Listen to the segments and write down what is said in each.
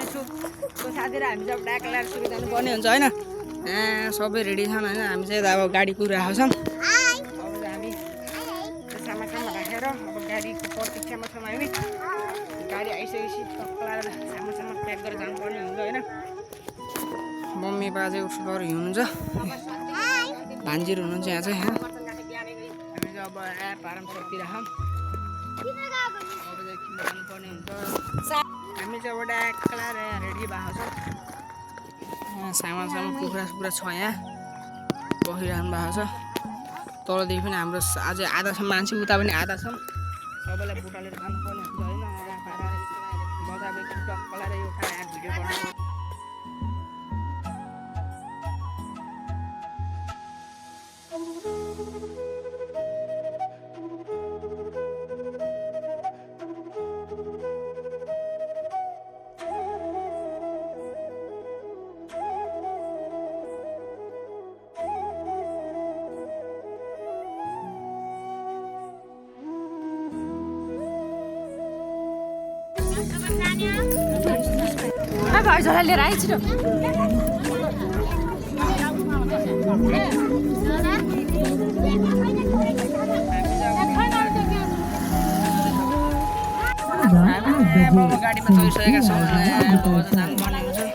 पनि छु साथीहरु हामी चाहिँ डाक लाएर सुरु जानुपर्ने हुन्छ हैन सबै रेडी छन् हैन हामी चाहिँ अब गाडी कुरिरहेको छौं अब हामी सामानमा राखेर अब गाडीको प्रतीक्षामा छौं हामी गाडी आइसकेपछि टक्कलाएर सामासम्म प्याक गरेर जानुपर्ने हुन्छ हैन मम्मी बाजे उसुलहरु हुनुहुन्छ भान्जीहरु हुनुहुन्छ यहाँ चाहिँ हामी चाहिँ अब आराम सकिरहेछौं हामी चाहिँ एउटा कलर रेडी भएको छ सामानसम्म कुखुरा छ यहाँ बसिरहनु भएको छ तलदेखि पनि हाम्रो आज आधा छ मान्छे उता पनि आधा छ सबैलाई बुटालेर जानुपर्ने हुन्छ होइन मजा टक्कलाएर यो भिडियो बनाउनु भाइजोलाई लिएर आइ छिटो गाडीमा चढिसकेका छौँ जानुपर्ने हुन्छ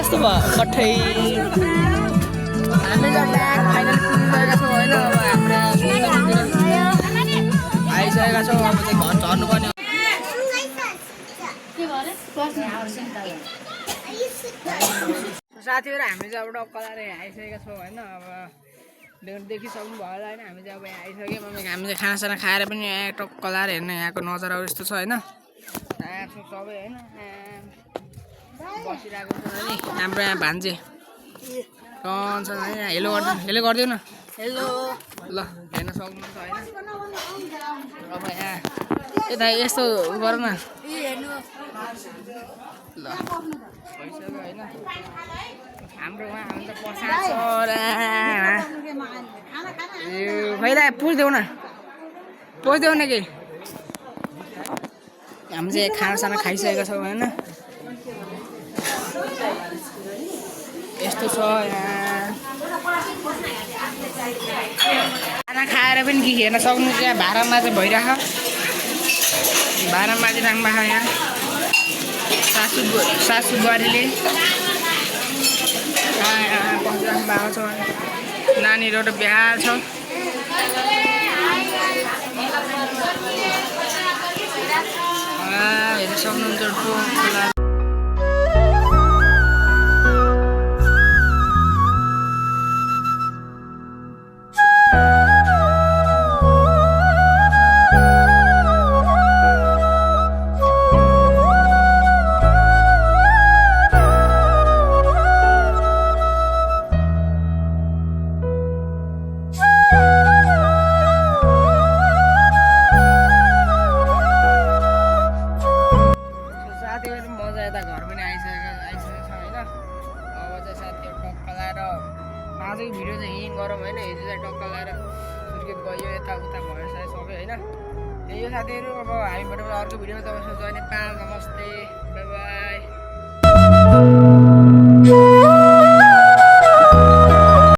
कस्तो भयो कठै हामी जब फाइनल पुगिसकेका छौँ होइन अब हाम्रो आइसकेका छौँ अब चाहिँ घर झर्नुपर्ने साथीहरू हामी चाहिँ अब डक्कलाएर आइसकेका छौँ होइन अब देखिसक्नु भयो होला होइन हामी चाहिँ अब यहाँ आइसक्यौँ हामी चाहिँ खानासाना खाएर पनि यहाँ टक्कलाएर हेर्न यहाँको नजाराहरू यस्तो छ होइन यहाँ छ सबै होइन बसिरहेको छ नि हाम्रो यहाँ भान्जे कन्छ यहाँ हेलो गरिदिउ न हेलो ल हेर्न सक्नुहुन्छ होइन अब यहाँ यता यस्तो गर न ल भइसक्यो होइन हाम्रो उहाँ हामी त प्रसाद छ खैला पुछ्देऊ न कि हामी चाहिँ खानासाना खाइसकेका छौँ होइन यस्तो छ यहाँ खाना खाएर पनि के हेर्न सक्नु यहाँ भाडामा चाहिँ भइरह भाडामा चाहिँ राख्नु भएको यहाँ सासु बुहारीले बसिराख्नु भएको छ नानीहरू एउटा बिहा छ हेर्न सक्नुहुन्छ खोला आजको भिडियो चाहिँ यहीँ गरौँ होइन हिजो चाहिँ टक्क लगाएर सुर्खेत गयो यताउता भयो सायद सबै होइन त्यही हो साथीहरू अब हामीबाट अर्को भिडियोमा तपाईँसँग जय नेपाल नमस्ते बाई बाई